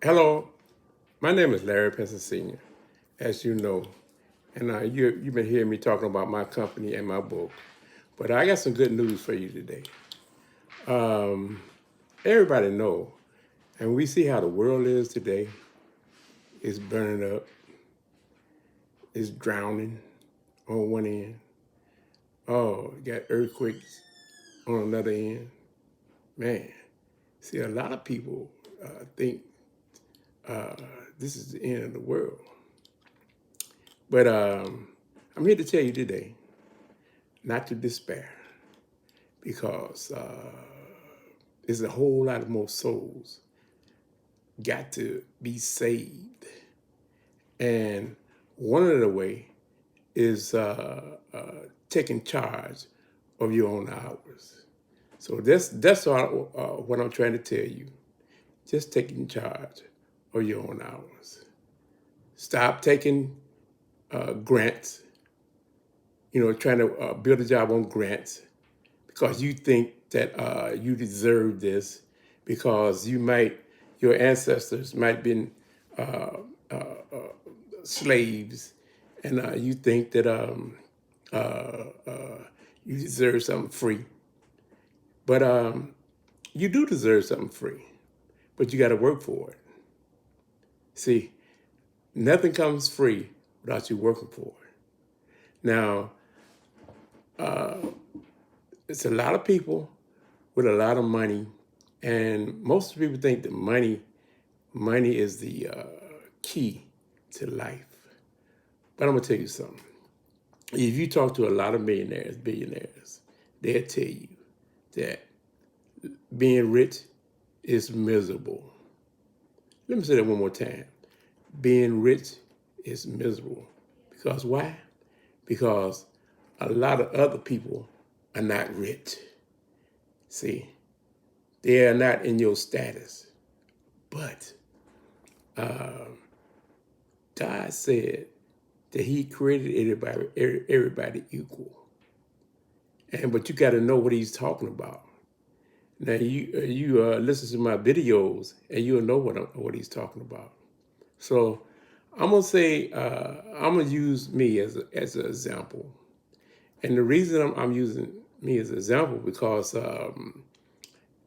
Hello, my name is Larry Penson Sr., as you know, and you've been hearing me talking about my company and my book. But I got some good news for you today. Everybody know, and we see how the world is today. It's burning up, it's drowning on one end. Oh, you got earthquakes on another end. Man, see, a lot of people think uh, this is the end of the world. But I'm here to tell you today not to despair because there's a whole lot of more souls got to be saved. And one of the way is taking charge of your own hours. So that's all, what I'm trying to tell you. Just taking charge of your own hours. Stop taking grants, trying to build a job on grants because you think that you deserve this because your ancestors might have been uh, slaves, and you think that uh, uh, you deserve something free. But you do deserve something free, but you got to work for it. See, nothing comes free without you working for it. Now, it's a lot of people with a lot of money, and most people think that money is the key to life. But I'm gonna tell you something. If you talk to a lot of millionaires, billionaires, they'll tell you that being rich is miserable. Let me say that one more time. Being rich is miserable. Because why? Because a lot of other people are not rich. See, they are not in your status. But God said that He created everybody equal. But you got to know what He's talking about. Now you listen to my videos and you'll know what He's talking about. So I'm gonna say I'm gonna use me as an example, and the reason I'm using me as an example because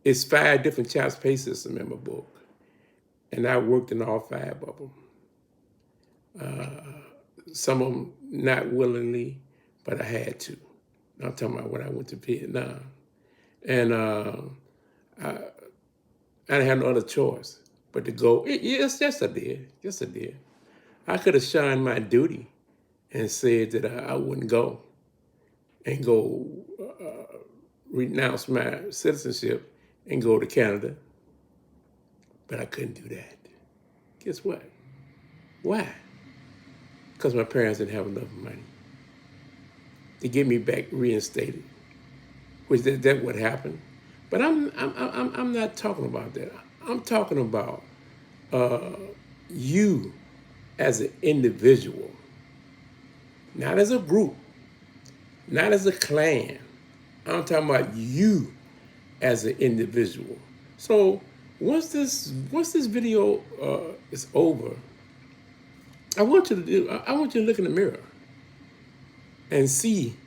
it's 5 different child pay system in my book, and I worked in all 5 of them. Some of them not willingly, but I had to. I'm talking about when I went to Vietnam, and I didn't have no other choice but to go. Yes, I did. Yes, I did. I could have shined my duty and said that I wouldn't go and go renounce my citizenship and go to Canada, but I couldn't do that. Guess what? Why? Because my parents didn't have enough money to get me back reinstated, which that would happen. But I'm not talking about that. I'm talking about you as an individual, not as a group, not as a clan. I'm talking about you as an individual. So once this video is over, I want you to look in the mirror and see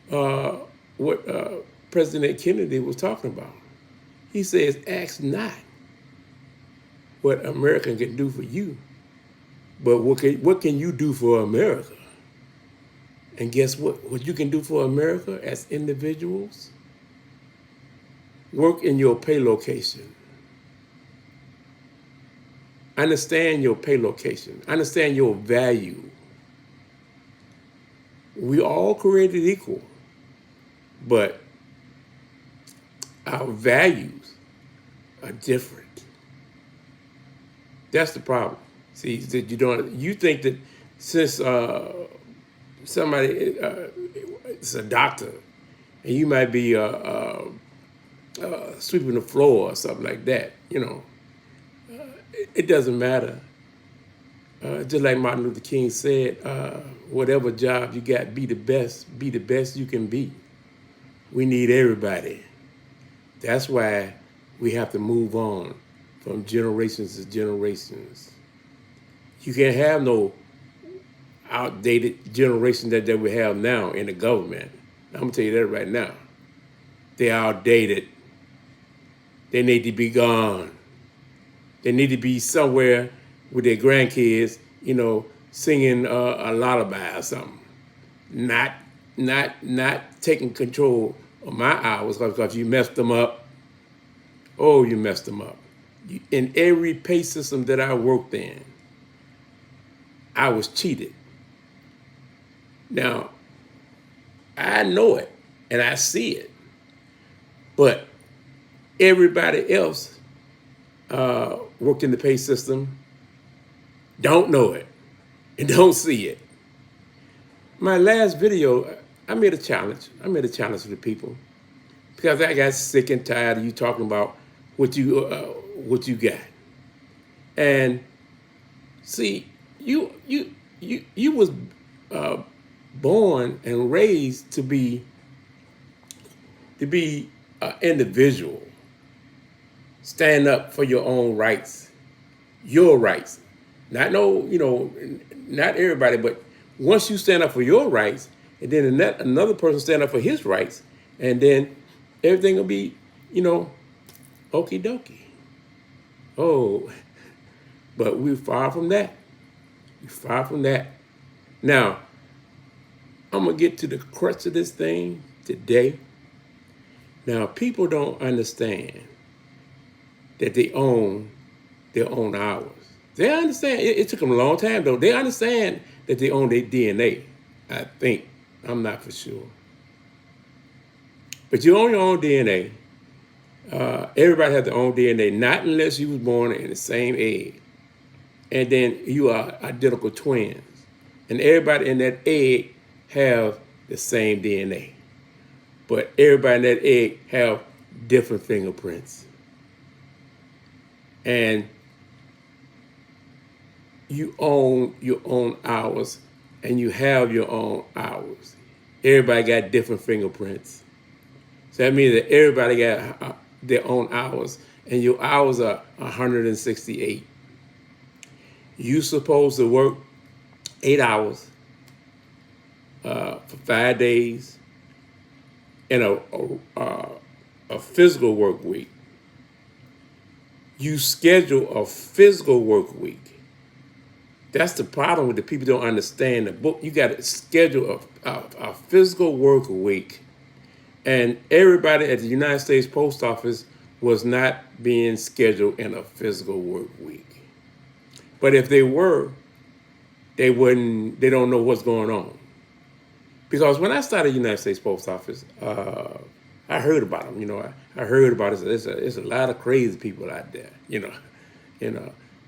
what President Kennedy was talking about. He says, "Ask not what America can do for you, but what can you do for America?" And guess what? What you can do for America as individuals? Work in your pay location. Understand your pay location. Understand your value. We all created equal, but our values are different. That's the problem. See, that you think that since somebody is a doctor and you might be sweeping the floor or something like that, it doesn't matter. Just like Martin Luther King said, whatever job you got, be the best you can be. We need everybody. That's why we have to move on from generations to generations. You can't have no outdated generation that we have now in the government. I'm gonna tell you that right now. They're outdated. They need to be gone. They need to be somewhere with their grandkids, singing a lullaby or something. Not taking control of my hours because you messed them up. Oh, you messed them up. In every pay system that I worked in, I was cheated. Now, I know it and I see it, but everybody else worked in the pay system don't know it and don't see it. My last video, I made a challenge. I made a challenge for the people because I got sick and tired of you talking about what you got. And see, you was born and raised to be an individual. Stand up for your own rights, your rights. Not not everybody, but once you stand up for your rights, and then another person stand up for his rights, and then everything will be, okie dokie. Oh, but we're far from that. We're far from that. Now, I'm going to get to the crux of this thing today. Now, people don't understand that they own their own hours. They understand. It took them a long time, though. They understand that they own their DNA, I think. I'm not for sure. But you own your own DNA. Everybody has their own DNA, not unless you was born in the same egg. And then you are identical twins. And everybody in that egg have the same DNA. But everybody in that egg have different fingerprints. And you own your own hours and you have your own hours. Everybody got different fingerprints. So that means that everybody got their own hours, and your hours are 168. You supposed to work 8 hours for 5 days in a physical work week. You schedule a physical work week. That's the problem with the people don't understand the book. You got to schedule a physical work week. And everybody at the United States Post Office was not being scheduled in a physical work week. But if they were, they don't know what's going on. Because when I started the United States Post Office, I heard about them. I heard about it. There's a lot of crazy people out there.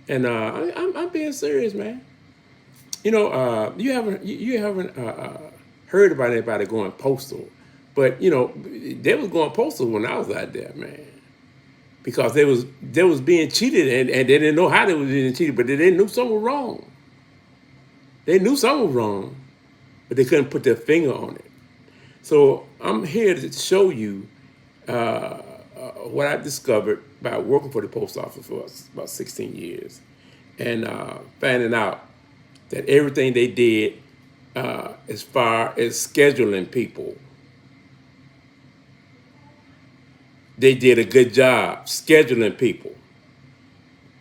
And I'm being serious, man. You haven't heard about anybody going postal, but they was going postal when I was out there, man, because they was being cheated and they didn't know how they was being cheated, but they knew something was wrong. They knew something was wrong, but they couldn't put their finger on it. So I'm here to show you what I discovered by working for the post office for about 16 years and finding out that everything they did as far as scheduling people, they did a good job scheduling people.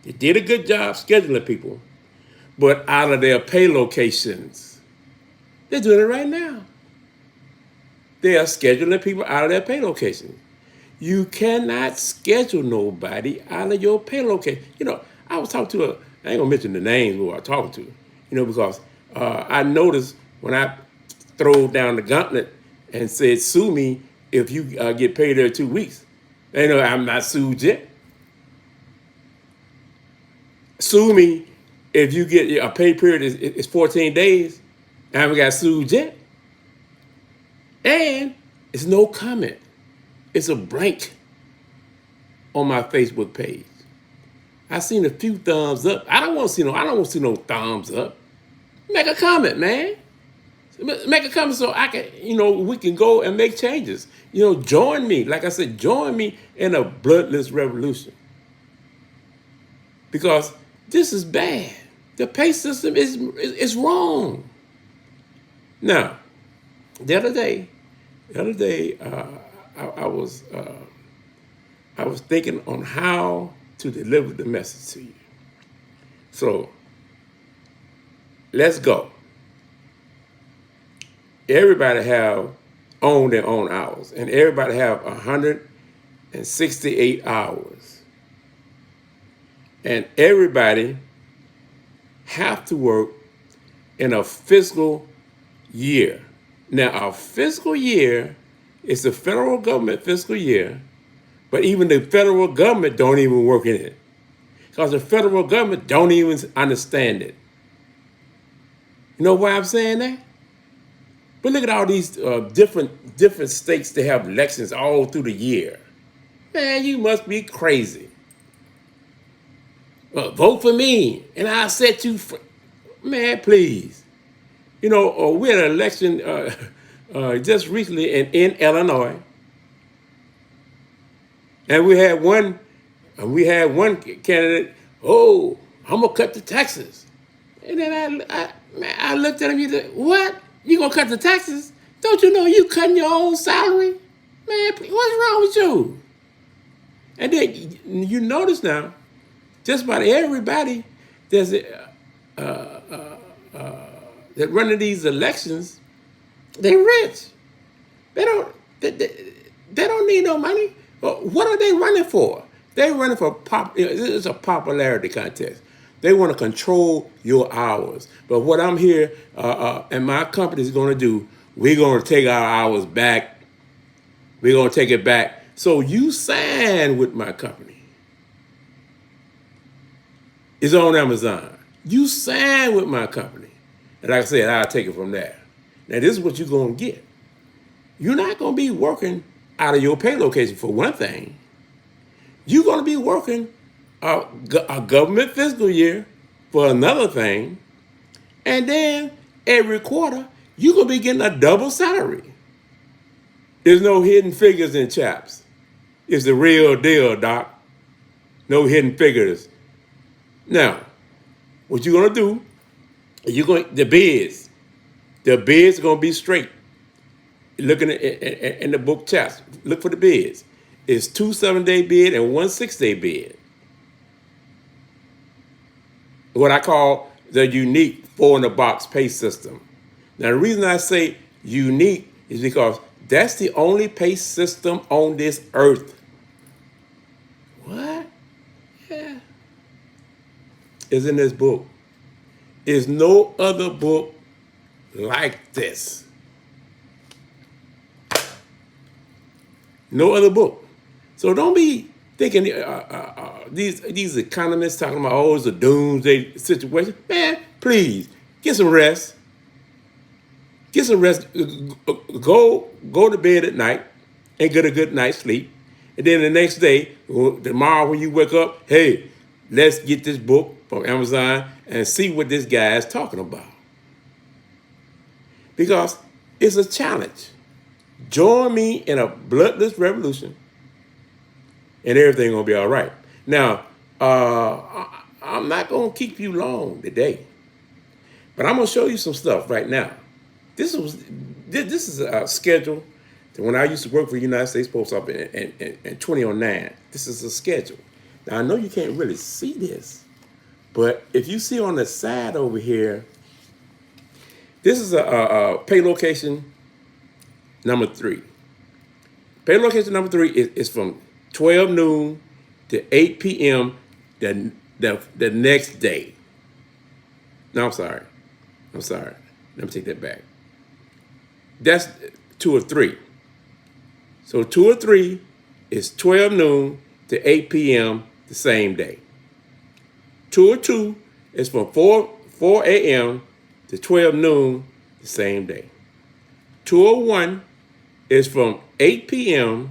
They did a good job scheduling people, but out of their pay locations. They're doing it right now. They are scheduling people out of their pay locations. You cannot schedule nobody out of your pay location. I was talking to I ain't gonna mention the names who I was talking to, because I noticed when I threw down the gauntlet and said, sue me if you get paid every 2 weeks. They know I'm not sued yet. Sue me if you get a pay period is 14 days. I haven't got sued yet. And it's no comment. It's a blank on my Facebook page. I seen a few thumbs up. I don't want to see no thumbs up. Make a comment, man. Make a comment so I can, we can go and make changes. Join me. Like I said, join me in a bloodless revolution. because this is bad. The pay system is wrong. Now, the other day, I was thinking on how to deliver the message to you. So let's go. Everybody have own their own hours, and everybody have 168 hours, and everybody have to work in a fiscal year. Now, our fiscal year is the federal government fiscal year, but even the federal government don't even work in it because the federal government don't even understand it. You know why I'm saying that? But look at all these different states. They have elections all through the year. Man, you must be crazy. Vote for me, and I'll set you free. Man, please. You know, we had an election just recently in Illinois, and we had one candidate. Oh, I'm gonna cut the taxes, and then I looked at him. You said, "What? You gonna cut the taxes? Don't you know you cutting your own salary? Man, what's wrong with you?" And then you notice now, just about everybody that running these elections, they're rich. They don't need no money. What are they running for? They're running for it's a popularity contest. They want to control your hours. But what I'm here and my company is going to do, we're going to take our hours back. We're going to take it back. So you sign with my company. It's on Amazon. You sign with my company. And like I said, I'll take it from there. Now, this is what you're going to get. You're not going to be working out of your pay location for one thing. You're going to be working a government fiscal year for another thing. And then every quarter, you're going to be getting a double salary. There's no hidden figures in CHAPS. It's the real deal, Doc. No hidden figures. Now, what you're going to do, the bids are going to be straight. Looking in the book CHAPS, look for the bids. It's 2 7-day bid and 1 6-day bid. What I call the unique 4-in-a-box pay system. Now, the reason I say unique is because that's the only pay system on this earth. What? Yeah. Is in this book. There's no other book like this. No other book. So don't be thinking these economists talking about, oh, it's a doomsday situation. Man, please, get some rest. Get some rest. Go to bed at night and get a good night's sleep. And then the next day, tomorrow when you wake up, hey, let's get this book from Amazon and see what this guy is talking about. Because it's a challenge. Join me in a bloodless revolution and everything gonna be all right. Now, I'm not gonna keep you long today, but I'm gonna show you some stuff right now. This is a schedule that when I used to work for the United States Post Office in 2009. This is a schedule. Now I know you can't really see this, but if you see on the side over here, this is a pay location number 3. Pay location number 3 is from 12 noon to 8 p.m. the next day. No, I'm sorry. Let me take that back. That's 2 or 3. So 2 or 3 is 12 noon to 8 p.m. the same day. 2 or 2 is from 4 a.m. to 12 noon the same day. 201 is from 8 p.m.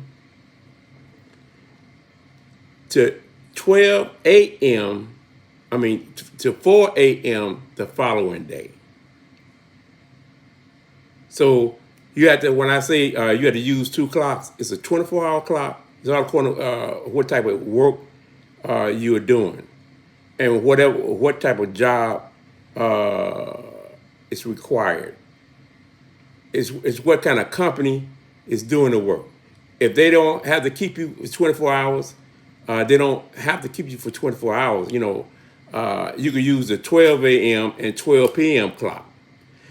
to 12 a.m. to 4 a.m. the following day. So you have to, when I say you have to use 2 clocks, it's a 24-hour clock. It's all according to what type of work you are doing. and what type of job uh, is required. It's what kind of company is doing the work. If they don't have to keep you for 24 hours, they don't have to keep you for 24 hours. You can use the 12 a.m. and 12 p.m. clock.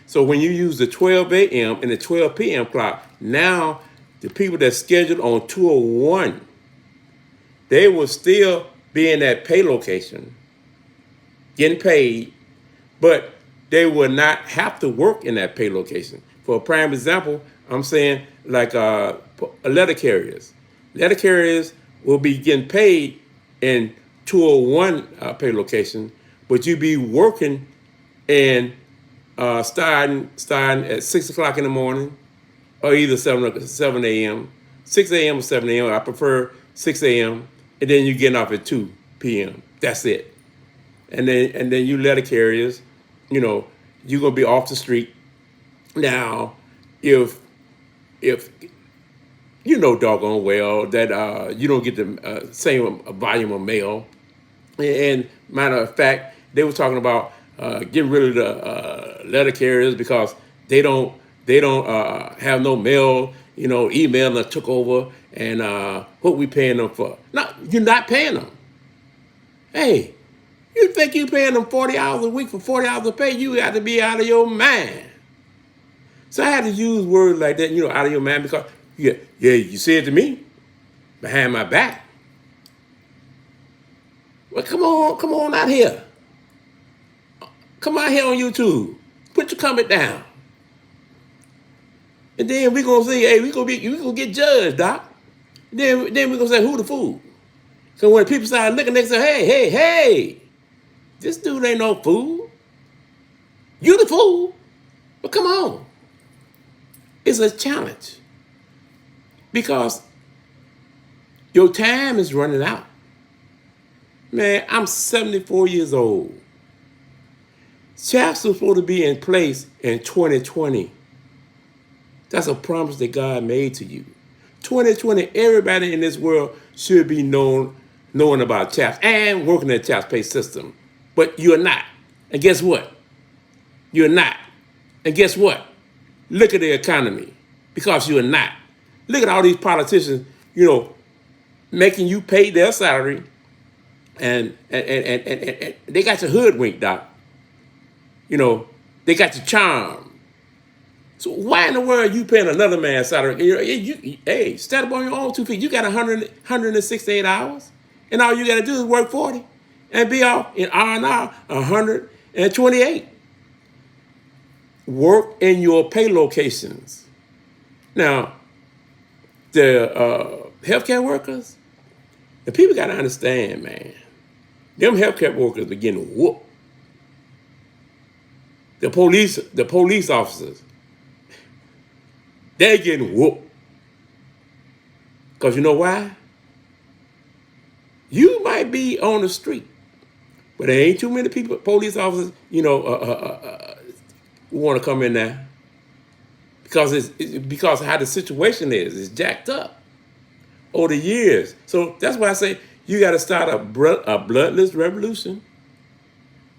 So when you use the 12 a.m. and the 12 p.m. clock, now the people that's scheduled on 201, they will still be in that pay location, getting paid, but they will not have to work in that pay location. For a prime example, I'm saying like letter carriers. Letter carriers will be getting paid in 201 pay location, but you be working and starting at 6 o'clock in the morning, or either 7 a.m., 6 a.m. or 7 a.m. I prefer 6 a.m. and then you're getting off at 2 p.m. That's it. And then you letter carriers, you're gonna be off the street. Now, if you know doggone well that you don't get the same volume of mail. And matter of fact, they were talking about getting rid of the letter carriers because they don't have no mail. Email that took over, and what we paying them for? No, you're not paying them. Hey, you think you paying them 40 hours a week for 40 hours of pay? You got to be out of your mind. So I had to use words like that, out of your mind, because you said to me behind my back. Well, come on out here. Come out here on YouTube. Put your comment down. And then we're gonna say, hey, we gonna get judged, Doc. Then we're gonna say, who the fool? So when people start looking, they say, hey, this dude ain't no fool. You the fool. But come on. It's a challenge. Because your time is running out. Man, I'm 74 years old. CHAPS was supposed to be in place in 2020. That's a promise that God made to you. 2020, everybody in this world should be knowing about CHAPS and working in the CHAPS pay system. But you're not. And guess what? You're not. And guess what? Look at the economy. Because you're not. Look at all these politicians, making you pay their salary, and they got your hoodwink, Doc. They got your charm. So why in the world are you paying another man's salary? Hey, stand up on your own 2 feet. You got 168 hours, and all you got to do is work 40 and be off in R&R 128. Work in your pay locations. Now, the healthcare workers, the people got to understand, man. Them healthcare workers are getting whooped. The police officers, they're getting whooped. Because you know why? You might be on the street, but there ain't too many people, police officers, who want to come in there. Because because of how the situation is. It's jacked up over the years. So that's why I say you got to start a bloodless revolution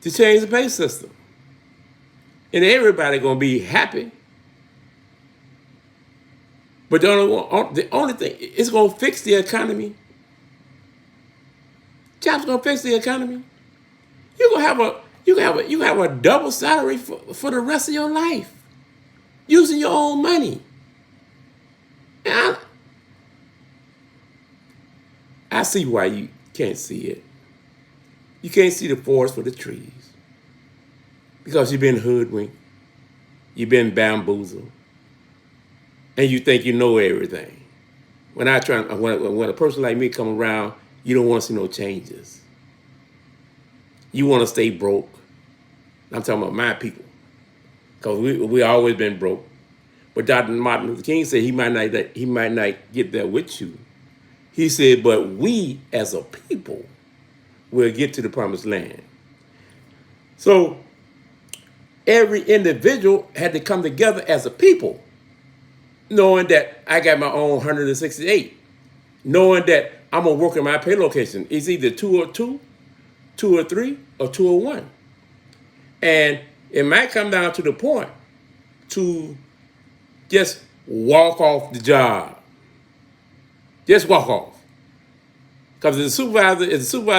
to change the pay system. And everybody going to be happy. But the only thing, it's going to fix the economy. CHAPS going to fix the economy. You have a double salary for the rest of your life, using your own money. And I see why you can't see it. You can't see the forest for the trees. Because you've been hoodwinked. You've been bamboozled. And you think you know everything. When a person like me come around, you don't want to see no changes. You want to stay broke. I'm talking about my people. Because we always been broke. But Dr. Martin Luther King said he might not get there with you. He said, but we as a people will get to the promised land. So every individual had to come together as a people, knowing that I got my own 168, knowing that I'm going to work in my pay location. It's either 202 203 or 201. And it might come down to the point to just walk off the job. Just walk off. Because the supervisor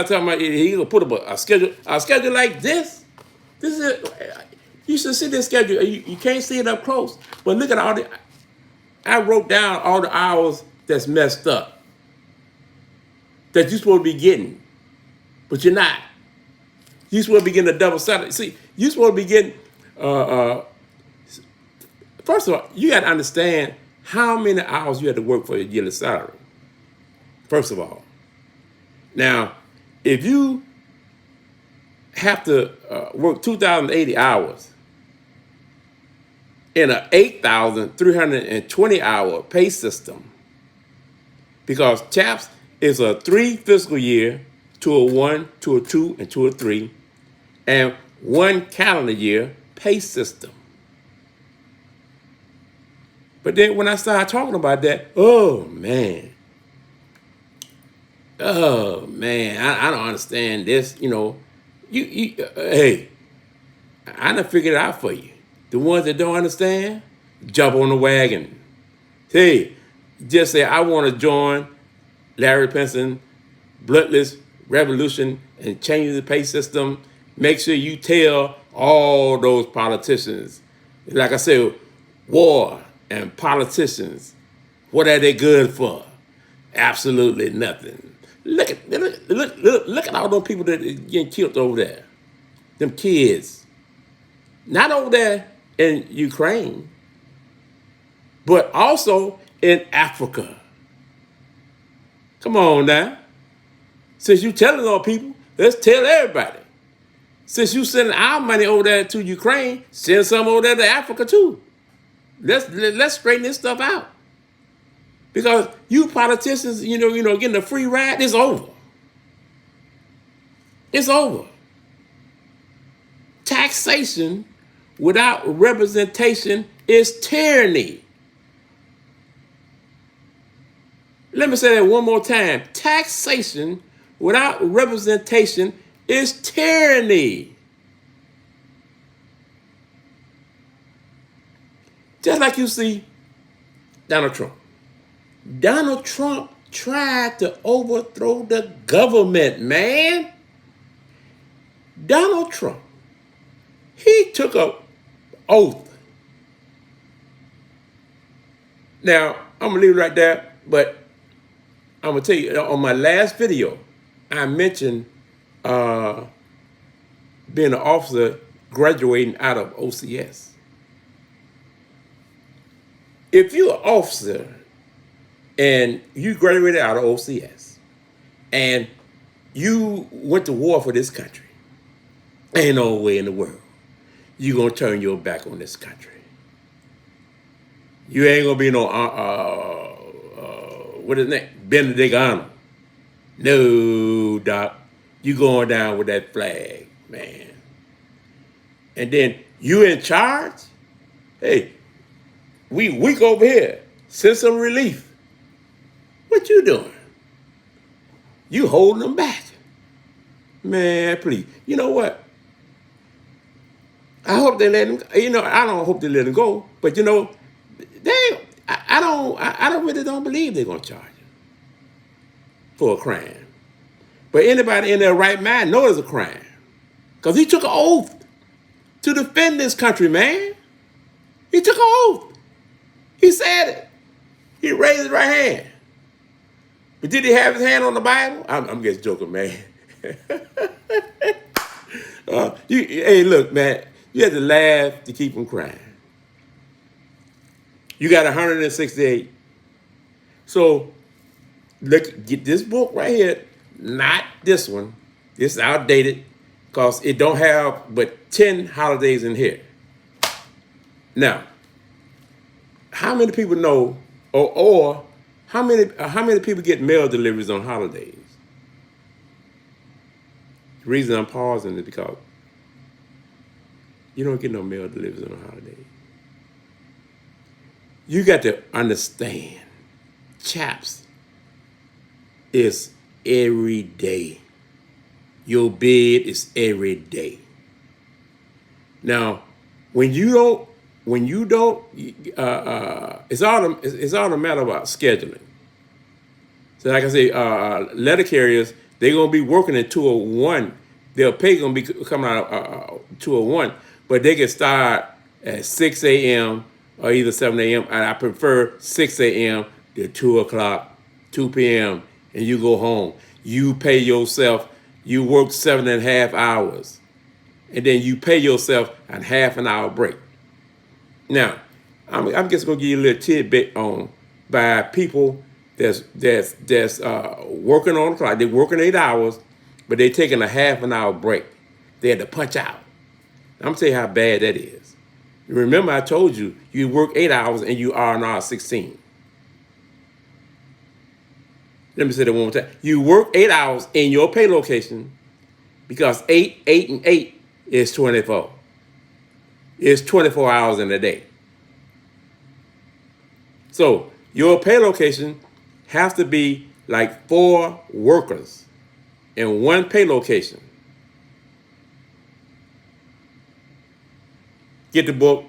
talking about he gonna put up a schedule like this. This is you should see this schedule. You can't see it up close, but look at all the. I wrote down all the hours that's messed up that you're supposed to be getting, but you're not. You're supposed to be getting a double salary. See, you're supposed to be getting. First of all, you got to understand how many hours you had to work for your yearly salary. First of all, now if you have to work 2,080 hours in an 8,320 hour pay system, because CHAPS is a 3 fiscal year, 201, 202, and 203, and 1 calendar year pay system. But then when I started talking about that, oh man, I don't understand this. Hey, I done figured it out for you. The ones that don't understand, jump on the wagon. Hey, just say, I want to join Larry Pinson, Bloodless Revolution, and change the pay system. Make sure you tell all those politicians, like I said, war and politicians, what are they good for? Absolutely nothing. Look at all those people that are getting killed over there. Them kids. Not over there in Ukraine, but also in Africa. Come on now. Since you telling all people, let's tell everybody. Since you sending our money over there to Ukraine, send some over there to Africa too. Let's straighten this stuff out. Because you politicians, getting a free ride, it's over. It's over. Taxation without representation is tyranny. Let me say that one more time. Taxation without representation is tyranny. Just like you see Donald Trump. Donald Trump tried to overthrow the government, man. Donald Trump, he took an oath. Now, I'm going to leave it right there, but I'm going to tell you, on my last video, I mentioned being an officer graduating out of OCS. If you're an officer and you graduated out of OCS and you went to war for this country, ain't no way in the world you're going to turn your back on this country. You ain't going to be no, what is his name? Benedict Arnold. No, Doc. You going down with that flag, man. And then you in charge? Hey, we weak over here. Send some relief. What you doing? You holding them back. Man, please. You know what? I hope they let him, I don't hope they let him go, but I really don't believe they're going to charge him for a crime. But anybody in their right mind knows it's a crime. Because he took an oath to defend this country, man. He took an oath. He said it. He raised his right hand. But did he have his hand on the Bible? I'm just joking, man. Hey, look, man. You have to laugh to keep from crying. You got 168. So, get this book right here. Not this one. This is outdated because it don't have but 10 holidays in here. Now, how many people know, or how many people get mail deliveries on holidays? The reason I'm pausing is because you don't get no mail deliveries on a holiday. You got to understand, CHAPS is every day. Your bed is every day. Now, when you don't, it's all a matter about scheduling. So like I say, letter carriers, they're gonna be working at 201. Their pay gonna be coming out 201, but they can start at 6 a.m. or either 7 a.m. And I prefer 6 a.m. to 2 o'clock, 2 p.m. and you go home. You pay yourself. You work 7.5 hours, and then you pay yourself a half an hour break. Now, I'm just gonna give you a little tidbit on by people that's working on the clock. They're working 8 hours, but they're taking a half an hour break. They had to punch out. I'm gonna tell you how bad that is. Remember, I told you you work 8 hours and you R&R 16. Let me say that one more time. You work 8 hours in your pay location because 8, 8, and 8 is 24. It's 24 hours in a day. So your pay location has to be like 4 workers in one pay location. Get the book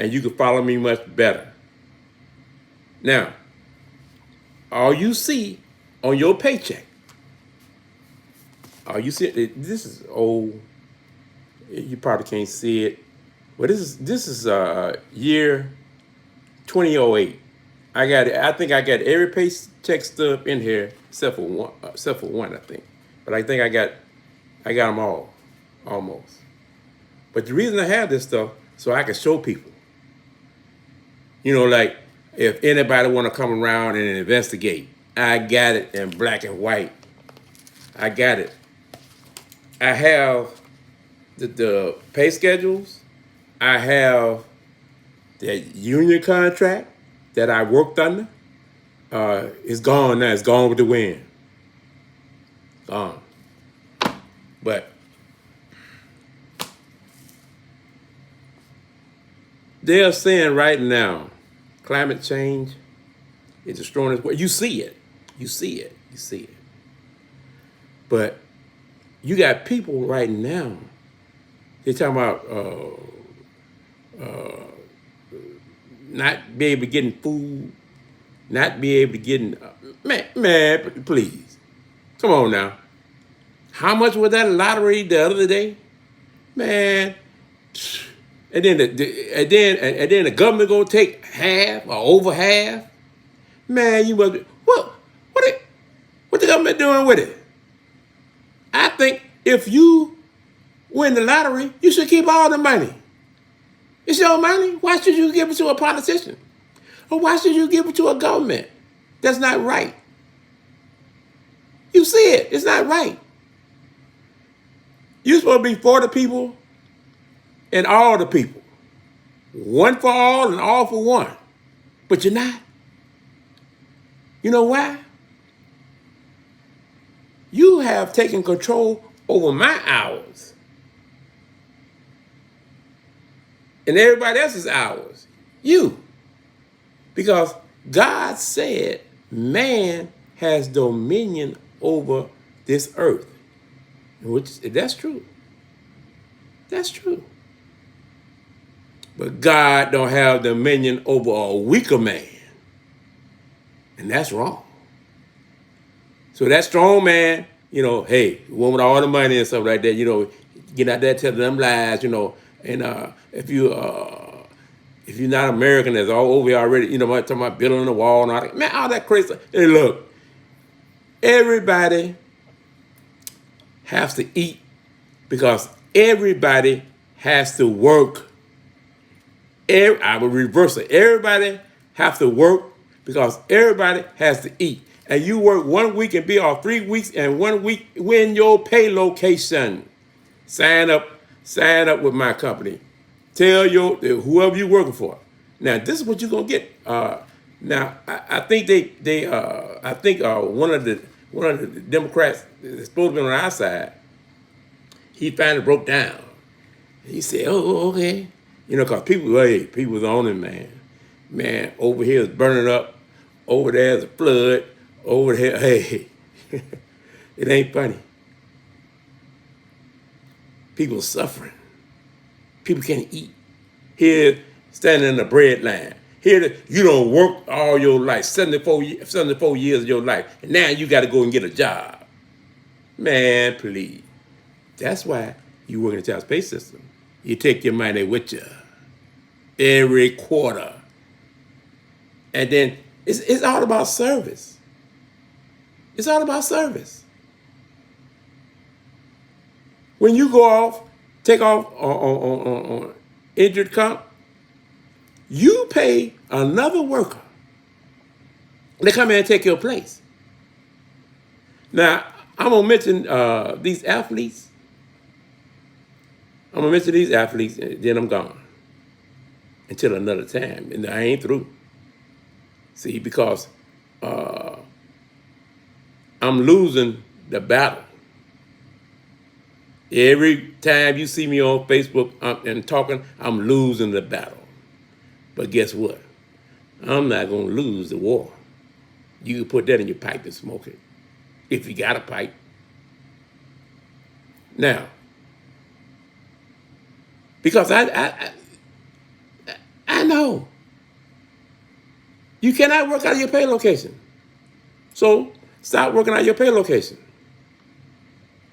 and you can follow me much better. Now, all you see on your paycheck, all you see, this is old, you probably can't see it, but this is year 2008. I think I got every paycheck stub in here except for one, I think. But I think I got them all, almost. But the reason I have this stuff so I can show people. You know, like if anybody want to come around and investigate, I got it in black and white. I got it. I have the pay schedules. I have the union contract that I worked under. It's gone now. It's gone with the wind. Gone. But they are saying right now, climate change is destroying us. You see it. You see it. You see it. But you got people right now, they're talking about not be able to get food, not be able to get, man, please. Come on now. How much was that lottery the other day? Man, and then the government gonna take half or over half? Man, you must be, what the government doing with it? I think if you win the lottery, you should keep all the money. It's your money. Why should you give it to a politician? Or why should you give it to a government? That's not right. You see it. It's not right. You're supposed to be for the people and all the people. One for all and all for one. But you're not. You know why? You have taken control over my hours and everybody else's hours. You. Because God said man has dominion over this earth. Which, that's true. That's true. But God don't have dominion over a weaker man. And that's wrong. So that strong man, you know, hey, one with all the money and stuff like that, you know, get out there telling them lies, you know, and if you're not American, that's all over here already, you know, talking about building the wall and all that, man, all that crazy stuff. Hey, look, everybody has to eat because everybody has to work. I will reverse it. Everybody has to work because everybody has to eat. And you work 1 week and be off 3 weeks, and 1 week win your pay location. Sign up with my company. Tell whoever you're working for. Now this is what you're gonna get. Now I think one of the Democrats that's supposed to be on our side, he finally broke down. He said, "Oh, okay." You know, because people's on it, man. Man, over here is burning up. Over there is a flood. Over there, hey, it ain't funny. People suffering. People can't eat. Here, standing in the bread line. Here, you don't work all your life, 74 years of your life, and now you got to go and get a job. Man, please. That's why you work in the child space system. You take your money with you every quarter. And then it's all about service. It's all about service. When you go off, take off on injured comp, you pay another worker to come in and take your place. Now, I'm going to mention these athletes. I'm going to mention these athletes, and then I'm gone until another time. And I ain't through. See, because I'm losing the battle. Every time you see me on Facebook and talking, I'm losing the battle. But guess what? I'm not going to lose the war. You can put that in your pipe and smoke it, if you got a pipe. Now, because I know you cannot work out of your pay location. So stop working out of your pay location.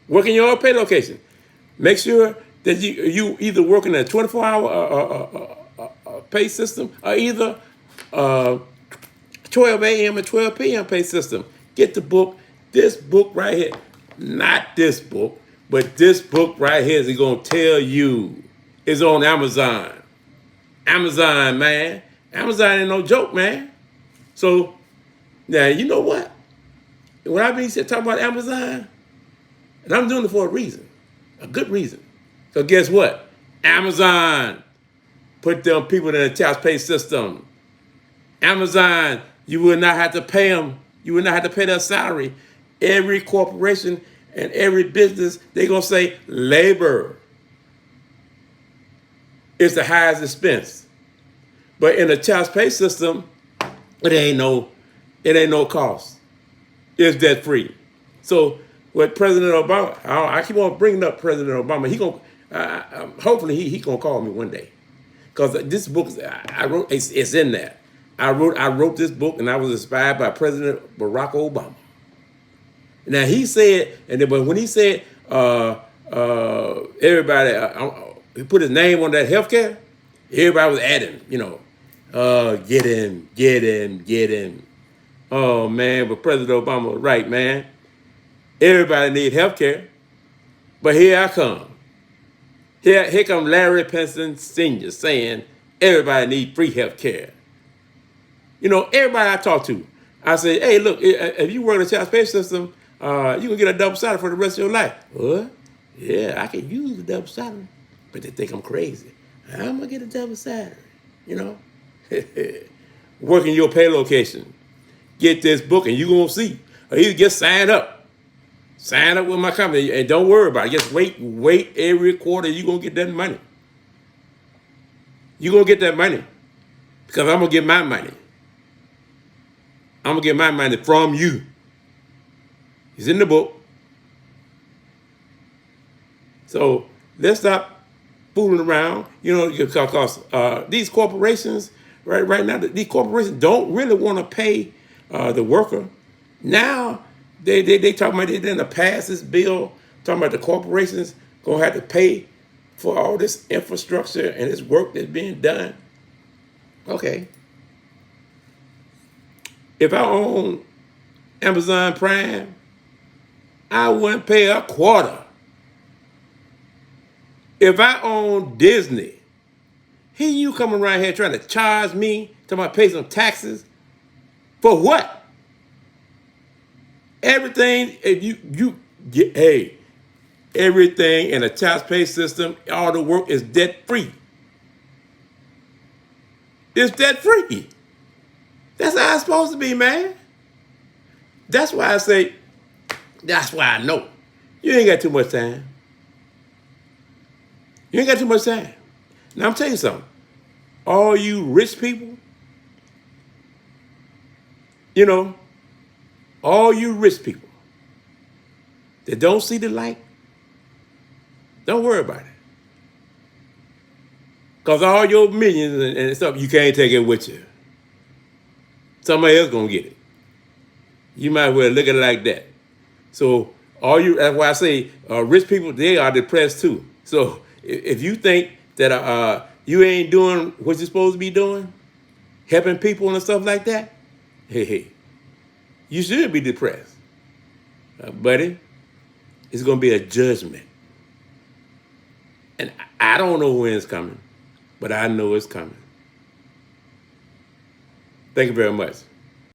Work in your pay location. Make sure that you either working a 24-hour pay system or either 12 a.m. and 12 p.m. pay system. Get the book. This book right here. Not this book, but this book right here is going to tell you. It's on Amazon. Amazon, man. Amazon ain't no joke, man. So, now, you know what? When I be talking about Amazon, and I'm doing it for a reason. A good reason. So guess what? Amazon put them people in the tax pay system. Amazon, you will not have to pay them. You will not have to pay their salary. Every corporation and every business, they're going to say labor is the highest expense. But in the tax pay system, it ain't no cost. It's debt free. So with President Obama, I keep on bringing up President Obama. He gonna hopefully he gonna call me one day, because this book I wrote, it's in there. I wrote this book, and I was inspired by President Barack Obama. Now he said, but when he said everybody, he put his name on that healthcare, everybody was adding, get him. Oh man, but President Obama was right, man. Everybody need health care. But here I come. Here come Larry Penson Sr. saying everybody need free health care. Everybody I talk to, I say, hey, look, if you work in the child space system, you can get a double salary for the rest of your life. What? Yeah, I can use a double salary. But they think I'm crazy. I'm going to get a double salary, Work in your pay location. Get this book and you're going to see. Or you just sign up. Sign up with my company and don't worry about it. Just wait every quarter. You're going to get that money. You're going to get that money. Because I'm going to get my money. I'm going to get my money from you. It's in the book. So let's stop fooling around. Because these corporations, right now, these corporations don't really want to pay the worker. Now, they talking about they're going to pass this bill, talking about the corporations going to have to pay for all this infrastructure and this work that's being done. Okay. If I own Amazon Prime, I wouldn't pay a quarter. If I own Disney, here you come around here trying to charge me, talking about pay some taxes. For what? Everything, if you get, everything in a tax pay system, all the work is debt free. It's debt free. That's how it's supposed to be, man. That's why I say, that's why I know. You ain't got too much time. You ain't got too much time. Now I'm telling you something. All you rich people, all you rich people that don't see the light, Don't worry about it. Because all your millions and stuff, you can't take it with you. Somebody else going to get it. You might as well look at it like that. So that's why I say rich people, they are depressed too. So if you think that you ain't doing what you're supposed to be doing, helping people and stuff like that, hey, you should be depressed. Buddy, it's going to be a judgment. And I don't know when it's coming, but I know it's coming. Thank you very much.